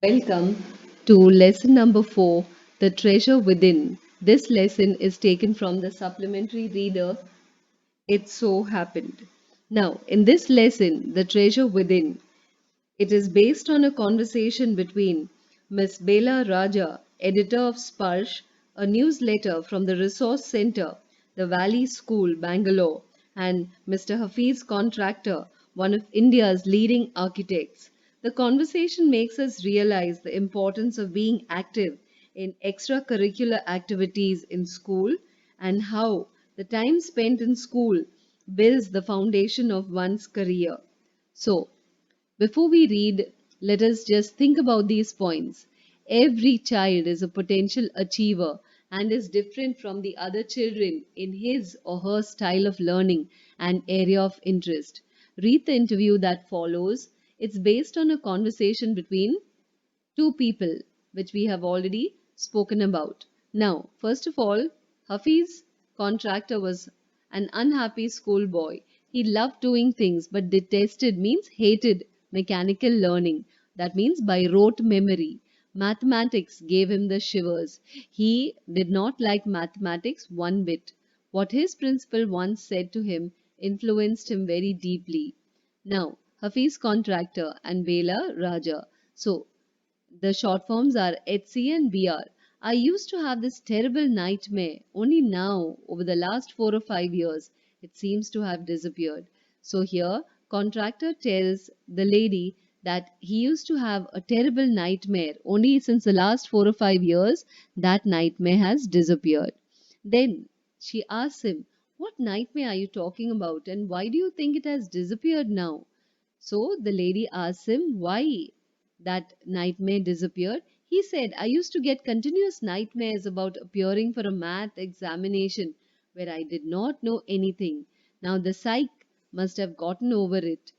Welcome to lesson number 4, The Treasure Within. This lesson is taken from the supplementary reader, It So Happened. Now, in this lesson, The Treasure Within, it is based on a conversation between Miss Bela Raja, editor of Sparsh, a newsletter from the Resource Center, the Valley School, Bangalore, and Mr. Hafiz Contractor, one of India's leading architects. The conversation makes us realize the importance of being active in extracurricular activities in school and how the time spent in school builds the foundation of one's career. So, before we read, let us just think about these points. Every child is a potential achiever and is different from the other children in his or her style of learning and area of interest. Read the interview that follows. It's based on a conversation between two people, which we have already spoken about. Now, first of all, Hafiz Contractor was an unhappy schoolboy. He loved doing things but detested means hated mechanical learning. That means by rote memory. Mathematics gave him the shivers. He did not like mathematics one bit. What his principal once said to him influenced him very deeply. Now, Hafiz Contractor and Bela Raja. So, the short forms are HC and BR. I used to have this terrible nightmare. Only now, over the last 4 or 5 years, it seems to have disappeared. So here, contractor tells the lady that he used to have a terrible nightmare. Only since the last 4 or 5 years, that nightmare has disappeared. Then she asks him, "What nightmare are you talking about, and why do you think it has disappeared now?" So the lady asks him why that nightmare disappeared. He said, "I used to get continuous nightmares about appearing for a math examination where I did not know anything. Now the psych must have gotten over it.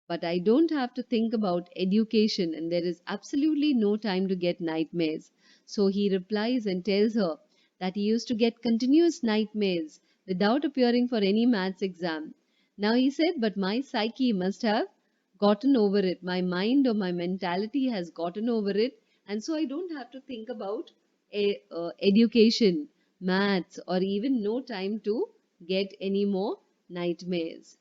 But I don't have to think about education and there is absolutely no time to get nightmares." So he replies and tells her that he used to get continuous nightmares without appearing for any maths exam. Now he said, "But my psyche must have gotten over it. My mind or my mentality has gotten over it, and so I don't have to think about education, maths, or even no time to get any more nightmares."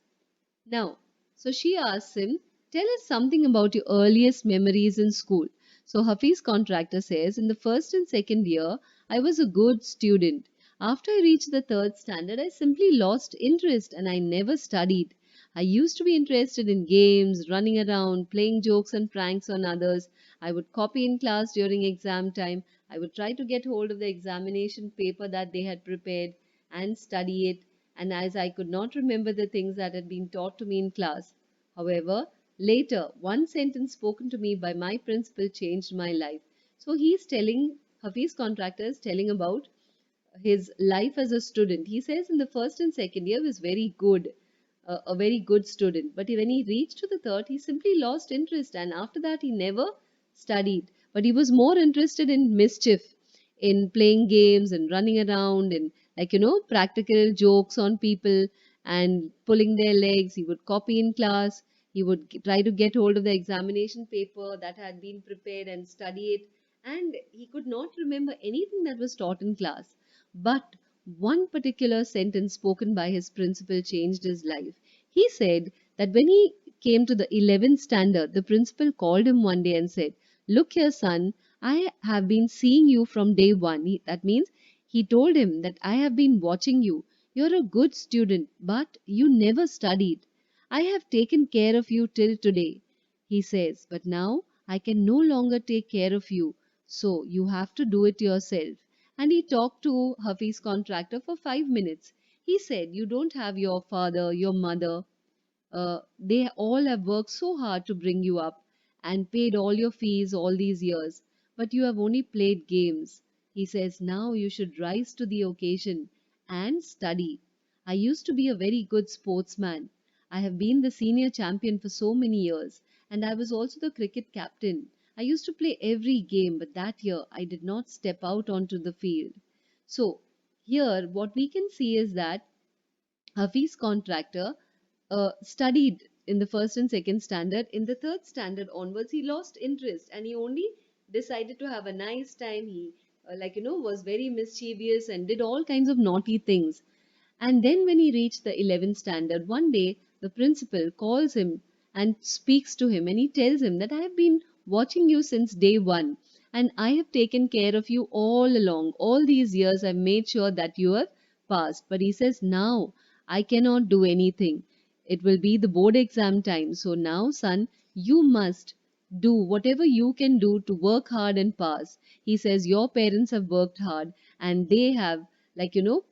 Now, so she asks him, "Tell us something about your earliest memories in school." So Hafiz Contractor says, "In the first and second year, I was a good student. After I reached the third standard, I simply lost interest and I never studied. I used to be interested in games, running around, playing jokes and pranks on others. I would copy in class during exam time. I would try to get hold of the examination paper that they had prepared and study it, and as I could not remember the things that had been taught to me in class. However, later, one sentence spoken to me by my principal changed my life." So he's telling, Hafiz Contractor is telling about his life as a student. He says in the first and second year was very good, a very good student. But when he reached to the third, he simply lost interest, and after that, he never studied. But he was more interested in mischief, in playing games and running around and, like, practical jokes on people and pulling their legs. He would copy in class. He would try to get hold of the examination paper that had been prepared and study it. And he could not remember anything that was taught in class. But one particular sentence spoken by his principal changed his life. He said that when he came to the 11th standard, the principal called him one day and said, "Look here, son, I have been seeing you from day one." That means he told him that I have been watching you. You're a good student, but you never studied. I have taken care of you till today. He says, but now I can no longer take care of you, so you have to do it yourself. And he talked to Hafiz Contractor for 5 minutes. He said, "You don't have your father, your mother. They all have worked so hard to bring you up and paid all your fees all these years, but you have only played games." He says, "Now you should rise to the occasion and study. I used to be a very good sportsman. I have been the senior champion for so many years, and I was also the cricket captain. I used to play every game, but that year I did not step out onto the field." So, here what we can see is that Hafiz Contractor studied in the first and second standard. In the third standard onwards, he lost interest and he only decided to have a nice time. He, was very mischievous and did all kinds of naughty things. And then, when he reached the 11th standard, one day the principal calls him and speaks to him, and he tells him that I have been watching you since day one, and I have taken care of you all along. All these years, I've made sure that you have passed. But he says, now I cannot do anything. It will be the board exam time. So now, son, you must do whatever you can do to work hard and pass. He says, your parents have worked hard and they have,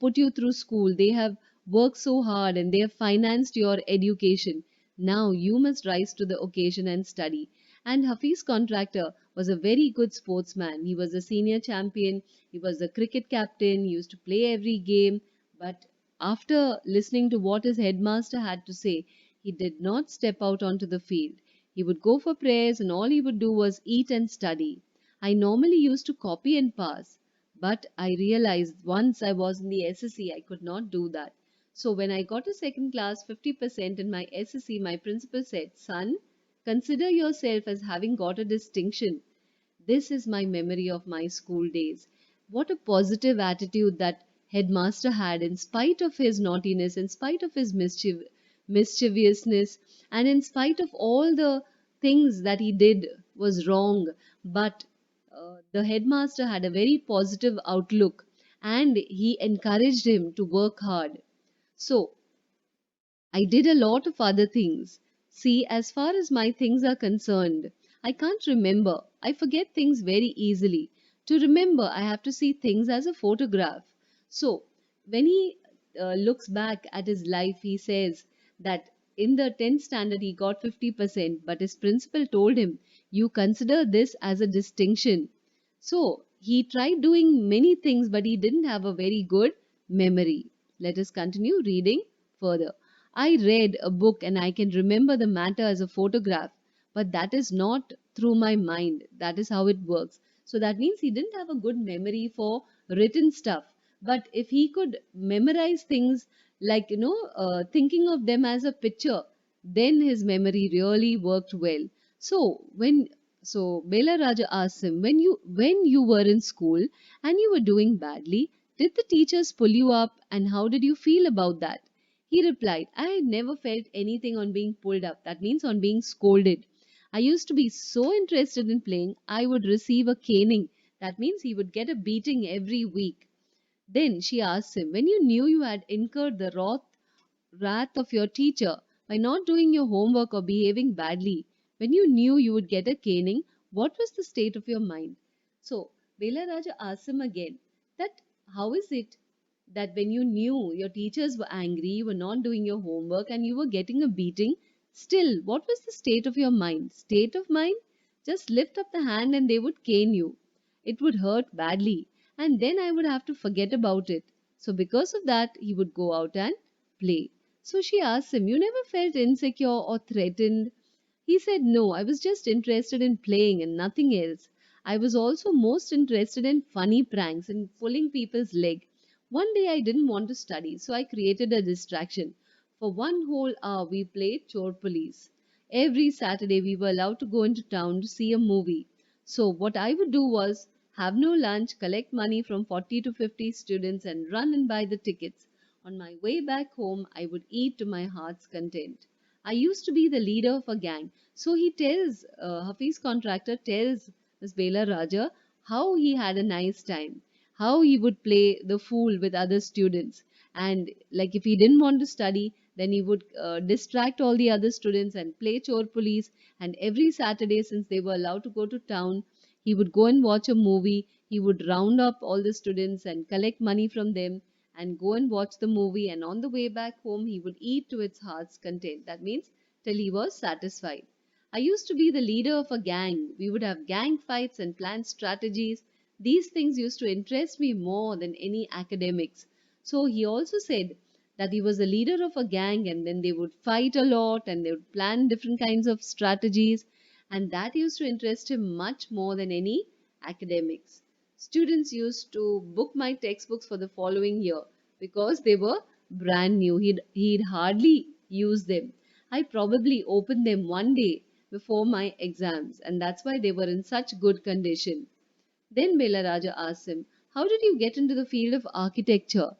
put you through school. They have worked so hard and they have financed your education. Now you must rise to the occasion and study. And Hafiz Contractor was a very good sportsman. He was a senior champion, he was a cricket captain, he used to play every game. But after listening to what his headmaster had to say, he did not step out onto the field. He would go for prayers and all he would do was eat and study. I normally used to copy and pass, but I realized once I was in the SSC, I could not do that. So when I got a second class 50% in my SSC, my principal said, son, consider yourself as having got a distinction. This is my memory of my school days. What a positive attitude that headmaster had in spite of his naughtiness, in spite of his mischievousness, and in spite of all the things that he did was wrong. But the headmaster had a very positive outlook and he encouraged him to work hard. So, I did a lot of other things. See, as far as my things are concerned, I can't remember. I forget things very easily. To remember, I have to see things as a photograph. So, when he looks back at his life, he says that in the 10th standard he got 50%, but his principal told him, you consider this as a distinction. So, he tried doing many things, but he didn't have a very good memory. Let us continue reading further. I read a book and I can remember the matter as a photograph, but that is not through my mind. That is how it works. So that means he didn't have a good memory for written stuff. But if he could memorize things like, thinking of them as a picture, then his memory really worked well. So Bela Raja asked him, when you were in school and you were doing badly, did the teachers pull you up and how did you feel about that? He replied, I had never felt anything on being pulled up. That means on being scolded. I used to be so interested in playing, I would receive a caning. That means he would get a beating every week. Then she asked him, when you knew you had incurred the wrath of your teacher by not doing your homework or behaving badly, when you knew you would get a caning, what was the state of your mind? So, Bela Raja asked him again that how is it that when you knew your teachers were angry, you were not doing your homework, and you were getting a beating, still, what was the state of your mind? State of mind? Just lift up the hand and they would cane you. It would hurt badly, and then I would have to forget about it. So, because of that, he would go out and play. So she asked him, you never felt insecure or threatened? He said, no, I was just interested in playing and nothing else. I was also most interested in funny pranks and pulling people's leg. One day I didn't want to study, so I created a distraction. For one whole hour, we played chore police. Every Saturday, we were allowed to go into town to see a movie. So, what I would do was have no lunch, collect money from 40 to 50 students, and run and buy the tickets. On my way back home, I would eat to my heart's content. I used to be the leader of a gang. So he tells, Hafiz Contractor tells Miss Bela Raja how he had a nice time, how he would play the fool with other students. And like if he didn't want to study, then he would distract all the other students and play chore police. And every Saturday, since they were allowed to go to town, he would go and watch a movie. He would round up all the students and collect money from them and go and watch the movie. And on the way back home, he would eat to its heart's content. That means till he was satisfied. I used to be the leader of a gang. We would have gang fights and plan strategies. These things used to interest me more than any academics. So he also said that he was the leader of a gang and then they would fight a lot and they would plan different kinds of strategies, and that used to interest him much more than any academics. Students used to book my textbooks for the following year because they were brand new. He'd hardly use them. I probably opened them one day before my exams, and that's why they were in such good condition. Then Belaraja asks him, how did you get into the field of architecture?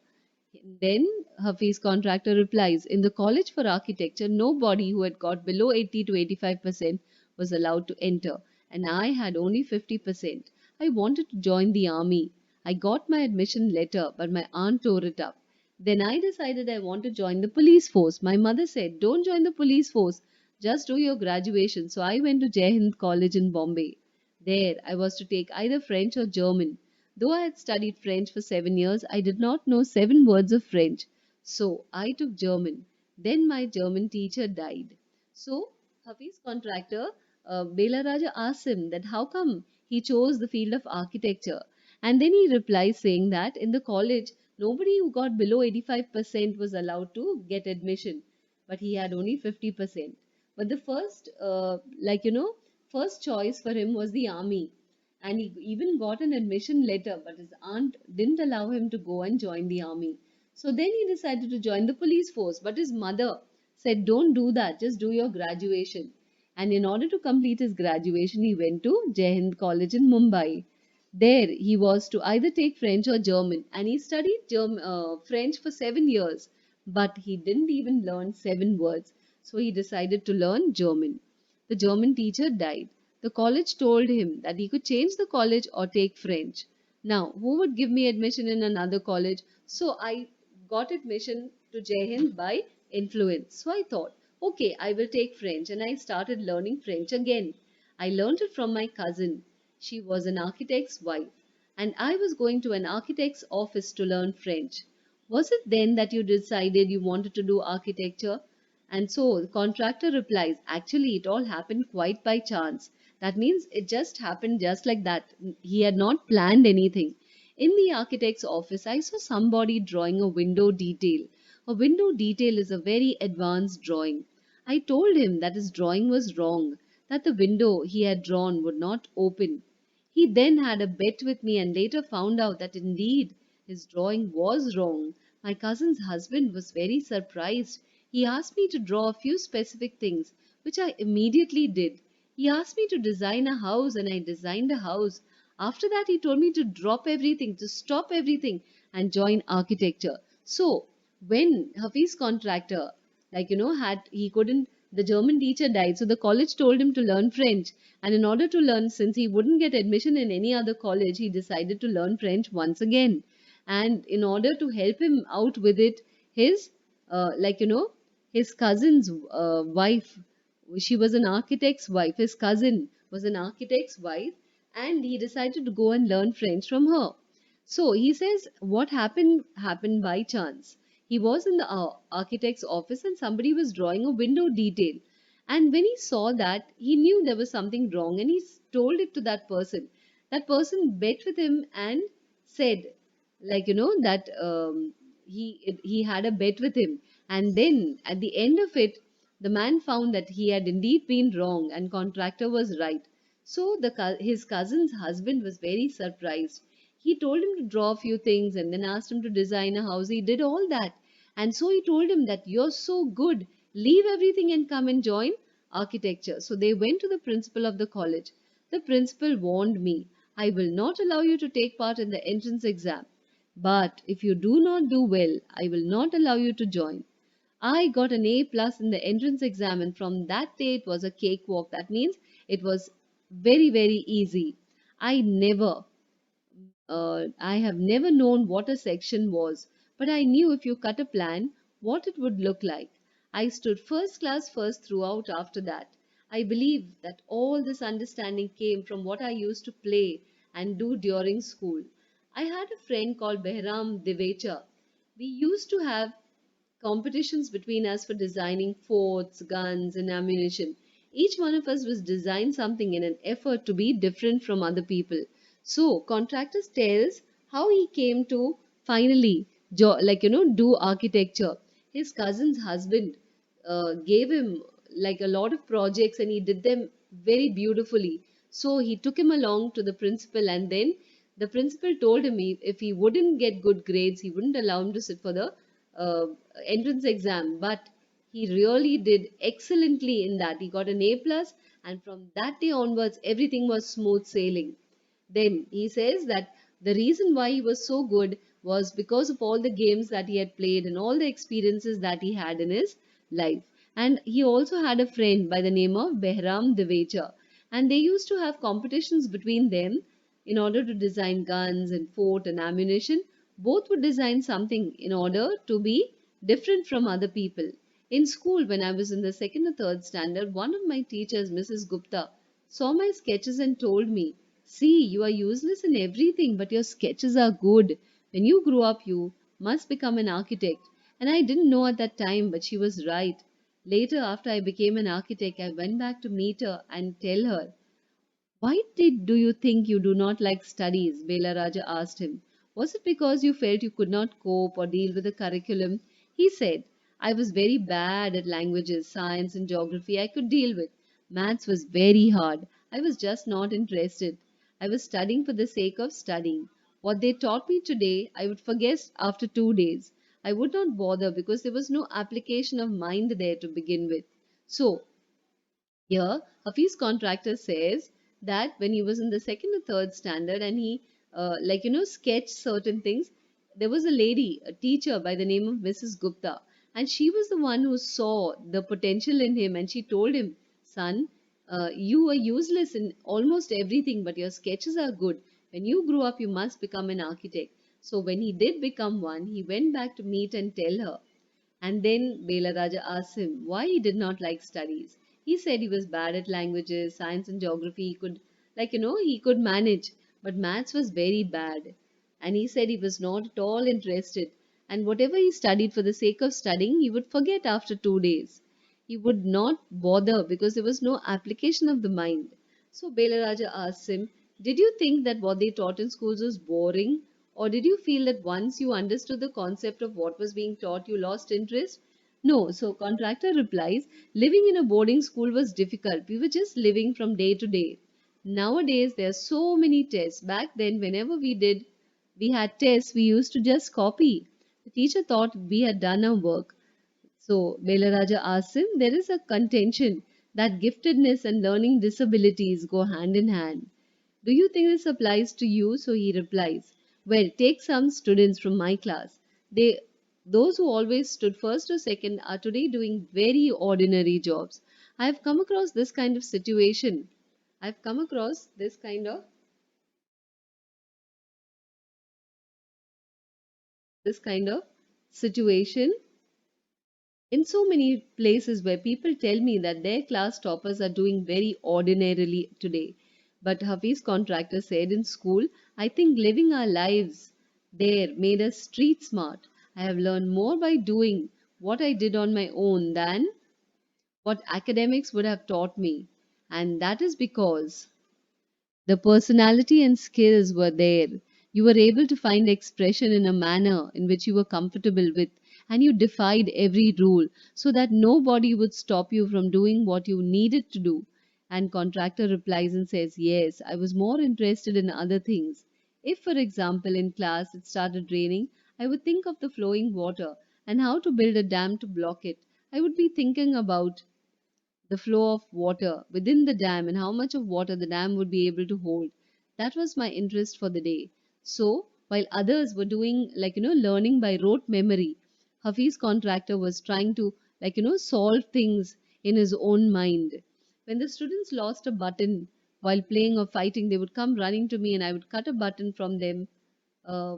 Then Hafiz contractor replies, in the college for architecture, nobody who had got below 80 to 85% was allowed to enter, and I had only 50%. I wanted to join the army. I got my admission letter, but my aunt tore it up. Then I decided I want to join the police force. My mother said, don't join the police force, just do your graduation. So I went to Jai Hind College in Bombay. There, I was to take either French or German. Though I had studied French for 7 years, I did not know 7 words of French. So I took German. Then my German teacher died. So Hafiz contractor, Bela Raja asked him that how come he chose the field of architecture. And then he replies saying that in the college, nobody who got below 85% was allowed to get admission, but he had only 50%. But the first choice for him was the army, and he even got an admission letter, but his aunt didn't allow him to go and join the army. So then he decided to join the police force, but his mother said, don't do that, just do your graduation. And in order to complete his graduation, he went to Jai Hind College in Mumbai. There, he was to either take French or German, and he studied French for 7 years, but he didn't even learn 7 words. So he decided to learn German. The German teacher died. The college told him that he could change the college or take French. Now, who would give me admission in another college? So I got admission to Jai Hind by influence. So I thought, okay, I will take French, and I started learning French again. I learned it from my cousin. She was an architect's wife, and I was going to an architect's office to learn French. Was it then that you decided you wanted to do architecture? And so the contractor replies, actually, it all happened quite by chance. That means it just happened just like that. He had not planned anything. In the architect's office, I saw somebody drawing a window detail. A window detail is a very advanced drawing. I told him that his drawing was wrong, that the window he had drawn would not open. He then had a bet with me and later found out that indeed his drawing was wrong. My cousin's husband was very surprised. He asked me to draw a few specific things, which I immediately did. He asked me to design a house, and I designed a house. After that, he told me to drop everything, to stop everything, and join architecture. So, when Hafiz contractor, had he couldn't, the German teacher died, so the college told him to learn French. And in order to learn, since he wouldn't get admission in any other college, he decided to learn French once again. And in order to help him out with it, his his cousin's wife, she was an architect's wife, his cousin was an architect's wife, and he decided to go and learn French from her. So he says what happened by chance. He was in the architect's office, and somebody was drawing a window detail, and when he saw that, he knew there was something wrong, and he told it to that person. That person bet with him and said, that he had a bet with him, and then at the end of it, the man found that he had indeed been wrong and contractor was right. So his cousin's husband was very surprised. He told him to draw a few things and then asked him to design a house. He did all that, and so he told him that you're so good, leave everything and come and join architecture. So they went to the principal of the college. The principal warned me, I will not allow you to take part in the entrance exam, but if you do not do well, I will not allow you to join. I got an A plus in the entrance exam, and from that day it was a cakewalk. That means it was very, very easy. I have never known what a section was, but I knew if you cut a plan, what it would look like. I stood first class first throughout after that. I believe that all this understanding came from what I used to play and do during school. I had a friend called Behram Devecha. We used to have competitions between us for designing forts, guns, and ammunition. Each one of us was design something in an effort to be different from other people. So, contractors tells how he came to finally do architecture. His cousin's husband gave him like a lot of projects, and he did them very beautifully. So he took him along to the principal, and then the principal told him if he wouldn't get good grades, he wouldn't allow him to sit for the uh, entrance exam. But he really did excellently in that. He got an A plus, and from that day onwards, everything was smooth sailing. Then he says that the reason why he was so good was because of all the games that he had played and all the experiences that he had in his life. And he also had a friend by the name of Behram Devecha. And they used to have competitions between them in order to design guns and fort and ammunition. Both would design something in order to be different from other people. In school, when I was in the second or third standard, one of my teachers, Mrs. Gupta, saw my sketches and told me, "See, you are useless in everything, but your sketches are good. When you grow up, you must become an architect." And I didn't know at that time, but she was right. Later, after I became an architect, I went back to meet her and tell her, "Why do you think you do not like studies?" Bela Raja asked him. "Was it because you felt you could not cope or deal with the curriculum?" He said, "I was very bad at languages, science, and geography I could deal with. Maths was very hard. I was just not interested. I was studying for the sake of studying. What they taught me today, I would forget after 2 days. I would not bother because there was no application of mind there to begin with." So, here, Hafiz contractor says that when he was in the second or third standard and he, sketched certain things, there was a lady, a teacher by the name of Mrs. Gupta, and she was the one who saw the potential in him and she told him, "Son, you are useless in almost everything, but your sketches are good. When you grow up, you must become an architect." So when he did become one, he went back to meet and tell her. And then Bela Raja asked him why he did not like studies. He said he was bad at languages, science and geography. He could, he could manage, but maths was very bad. And he said he was not at all interested. And whatever he studied for the sake of studying, he would forget after 2 days. He would not bother because there was no application of the mind. So Bela Raja asked him, "Did you think that what they taught in schools was boring? Or did you feel that once you understood the concept of what was being taught, you lost interest?" No. So contractor replies, "Living in a boarding school was difficult. We were just living from day to day. Nowadays, there are so many tests. Back then, whenever we had tests, we used to just copy. The teacher thought we had done our work." So Belaraja asks him, "There is a contention that giftedness and learning disabilities go hand in hand. Do you think this applies to you?" So he replies, "Well, take some students from my class. They, those who always stood first or second, are today doing very ordinary jobs. I have come across this kind of situation. I've come across this kind of situation in so many places where people tell me that their class toppers are doing very ordinarily today." But Hafiz contractor said, "In school, I think living our lives there made us street smart. I have learned more by doing what I did on my own than what academics would have taught me. And that is because the personality and skills were there. You were able to find expression in a manner in which you were comfortable with, and you defied every rule so that nobody would stop you from doing what you needed to do." And contractor replies and says, "Yes, I was more interested in other things. If, for example, in class it started raining, I would think of the flowing water and how to build a dam to block it. I would be thinking about the flow of water within the dam and how much of water the dam would be able to hold. That was my interest for the day." So, while others were doing, learning by rote memory, Hafiz contractor was trying to, solve things in his own mind. When the students lost a button while playing or fighting, they would come running to me and I would cut a button from them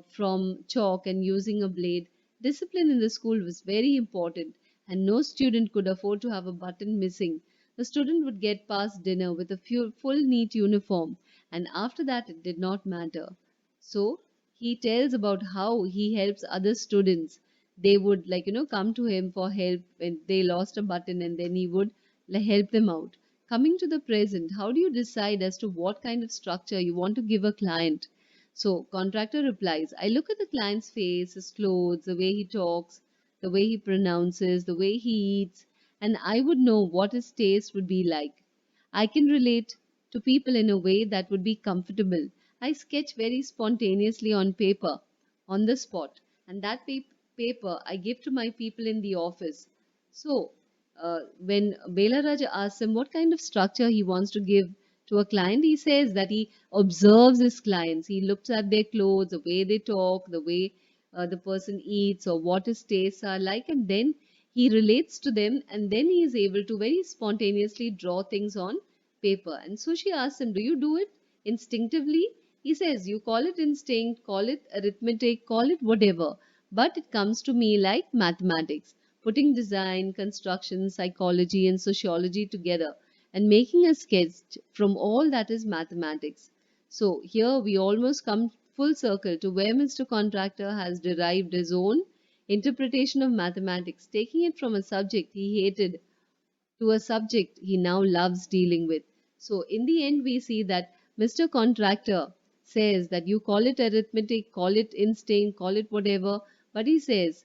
from chalk and using a blade. Discipline in the school was very important, and no student could afford to have a button missing. The student would get past dinner with a full neat uniform, and after that it did not matter. So he tells about how he helps other students. They would, come to him for help when they lost a button, and then he would, help them out. Coming to the present, how do you decide as to what kind of structure you want to give a client? So contractor replies, "I look at the client's face, his clothes, the way he talks, the way he pronounces, the way he eats, and I would know what his taste would be like. I can relate to people in a way that would be comfortable. I sketch very spontaneously on paper, on the spot, and that paper I give to my people in the office." So when Belaraj asks him what kind of structure he wants to give to a client, he says that he observes his clients. He looks at their clothes, the way they talk, the way the person eats, or what his tastes are like, and then he relates to them, and then he is able to very spontaneously draw things on paper. And so she asks him, do you do it instinctively? He says, you call it instinct, call it arithmetic, call it whatever, but it comes to me like mathematics, putting design, construction, psychology, and sociology together and making a sketch from all that is mathematics. So here we almost come full circle to where Mr. Contractor has derived his own interpretation of mathematics, taking it from a subject he hated to a subject he now loves dealing with. So, in the end, we see that Mr. Contractor says that you call it arithmetic, call it instinct, call it whatever, but he says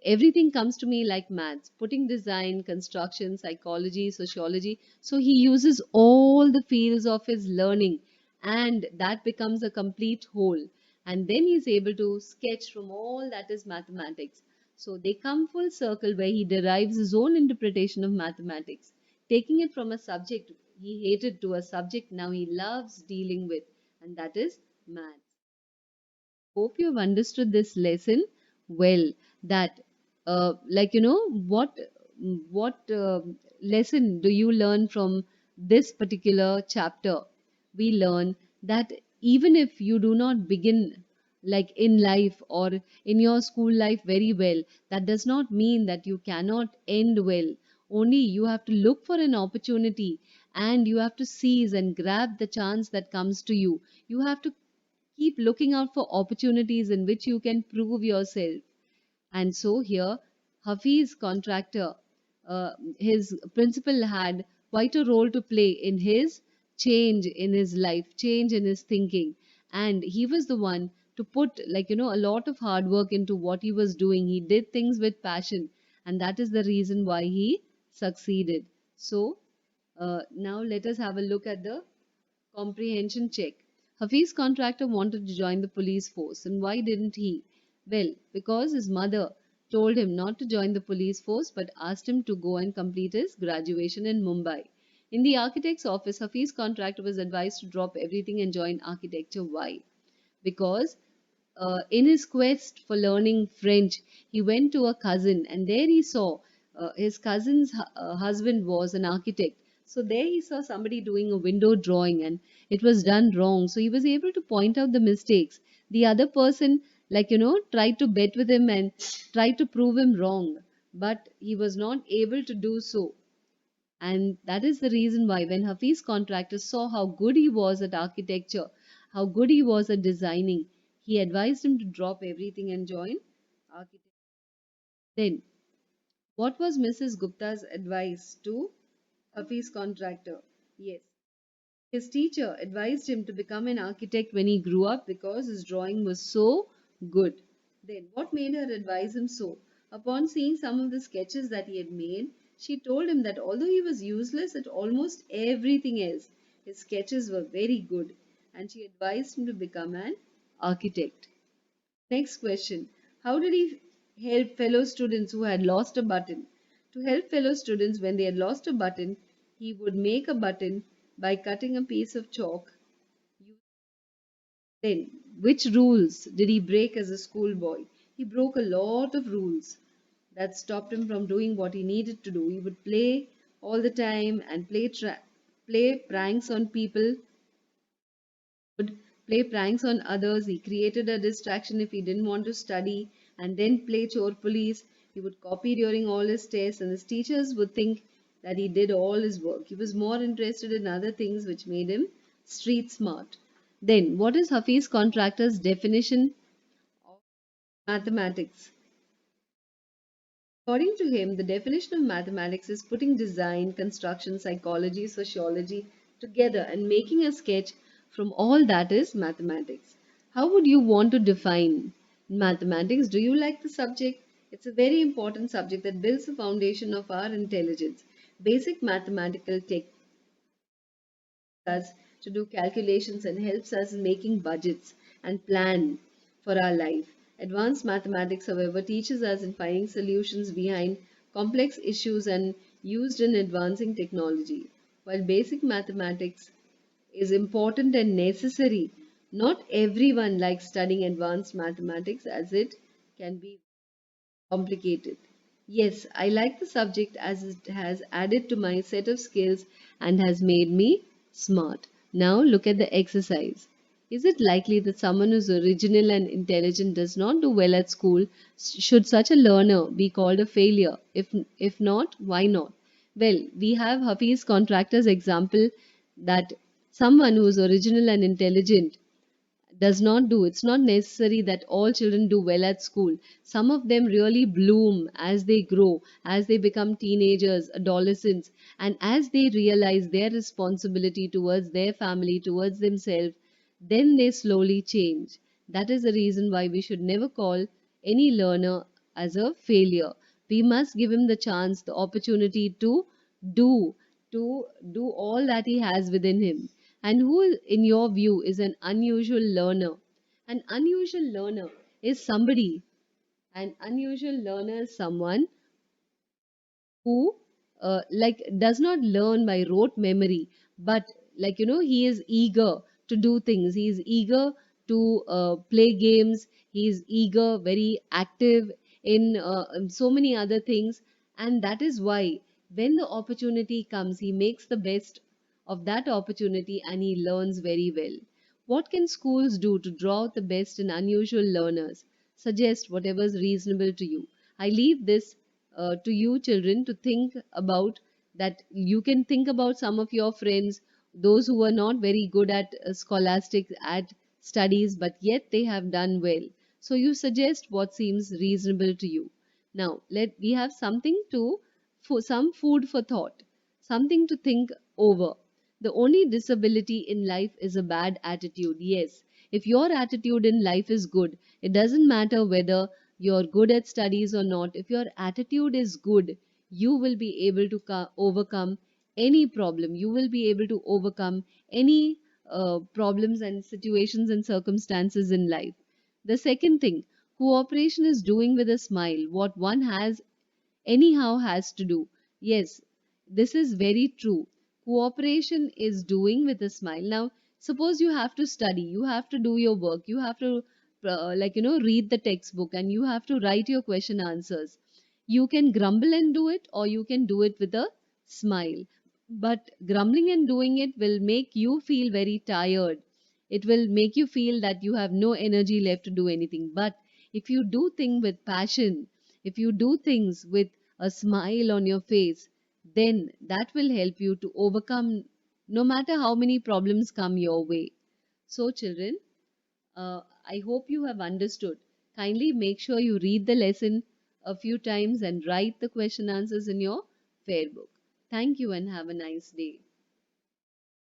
everything comes to me like maths, putting design, construction, psychology, sociology. So, he uses all the fields of his learning, and that becomes a complete whole. And then he's able to sketch from all that is mathematics. So they come full circle where he derives his own interpretation of mathematics, taking it from a subject he hated to a subject now he loves dealing with, and that is maths. Hope you've understood this lesson well. That like what lesson do you learn from this particular chapter? We learn that even if you do not begin like in life or in your school life very well, that does not mean that you cannot end well. Only you have to look for an opportunity, and you have to seize and grab the chance that comes to you. You have to keep looking out for opportunities in which you can prove yourself. And so here, Hafiz contractor, his principal had quite a role to play in his change in his life, change in his thinking. And he was the one to put, a lot of hard work into what he was doing. He did things with passion, and that is the reason why he succeeded. So, now let us have a look at the comprehension check. Hafiz contractor wanted to join the police force, and why didn't he? Well, because his mother told him not to join the police force but asked him to go and complete his graduation in Mumbai. In the architect's office, Hafiz contractor was advised to drop everything and join architecture. Why? Because in his quest for learning French, he went to a cousin, and there he saw his cousin's husband was an architect. So there he saw somebody doing a window drawing, and it was done wrong. So he was able to point out the mistakes. The other person, tried to bet with him and tried to prove him wrong, but he was not able to do so. And that is the reason why, when Hafiz contractor saw how good he was at architecture, how good he was at designing, he advised him to drop everything and join architecture. Then, what was Mrs. Gupta's advice to Hafiz contractor? Yes, his teacher advised him to become an architect when he grew up because his drawing was so good. Then, what made her advise him so? Upon seeing some of the sketches that he had made, she told him that although he was useless at almost everything else, his sketches were very good, and she advised him to become an architect. Next question. How did he help fellow students who had lost a button? To help fellow students when they had lost a button, he would make a button by cutting a piece of chalk. Then, which rules did he break as a schoolboy? He broke a lot of rules that stopped him from doing what he needed to do. He would play all the time and play pranks on people, would play pranks on others. He created a distraction if he didn't want to study, and then play chore police. He would copy during all his tests, and his teachers would think that he did all his work. He was more interested in other things which made him street smart. Then, what is Hafiz Contractor's definition of mathematics? According to him, the definition of mathematics is putting design, construction, psychology, sociology together and making a sketch from all that is mathematics. How would you want to define mathematics? Do you like the subject? It's a very important subject that builds the foundation of our intelligence. Basic mathematical techniques us to do calculations and helps us in making budgets and plan for our life. Advanced mathematics, however, teaches us in finding solutions behind complex issues and used in advancing technology. While basic mathematics is important and necessary, not everyone likes studying advanced mathematics as it can be complicated. Yes, I like the subject as it has added to my set of skills and has made me smart. Now look at the exercise. Is it likely that someone who's original and intelligent does not do well at school? Should such a learner be called a failure? If not, why not? Well, we have Hafiz Contractor's example that someone who is original and intelligent does not do. It's not necessary that all children do well at school. Some of them really bloom as they grow, as they become teenagers, adolescents, and as they realize their responsibility towards their family, towards themselves, then they slowly change. That is the reason why we should never call any learner as a failure. We must give him the chance, the opportunity do do all that he has within him. And who, in your view, is an unusual learner? An unusual learner is somebody, an unusual learner is someone who does not learn by rote memory, but he is eager to do things. He is eager to play games. He is eager, very active in so many other things, and that is why when the opportunity comes, he makes the best of that opportunity and he learns very well. What can schools do to draw out the best in unusual learners? Suggest whatever is reasonable to you. I leave this to you children to think about. That you can think about some of your friends, those who were not very good at scholastic at studies, but yet they have done well. So you suggest what seems reasonable to you. Now let we have something to for some food for thought, something to think over. The only disability in life is a bad attitude. Yes, if your attitude in life is good, it doesn't matter whether you're good at studies or not. If your attitude is good, you will be able to overcome any problem. You will be able to overcome any problems and situations and circumstances in life. The second thing, cooperation is doing with a smile what one has anyhow has to do. Yes, this is very true. Cooperation is doing with a smile. Now, suppose you have to study, you have to do your work, you have to, read the textbook and you have to write your question answers. You can grumble and do it, or you can do it with a smile. But grumbling and doing it will make you feel very tired. It will make you feel that you have no energy left to do anything. But if you do things with passion, if you do things with a smile on your face, then that will help you to overcome no matter how many problems come your way. So, children, I hope you have understood. Kindly make sure you read the lesson a few times and write the question answers in your fair book. Thank you and have a nice day.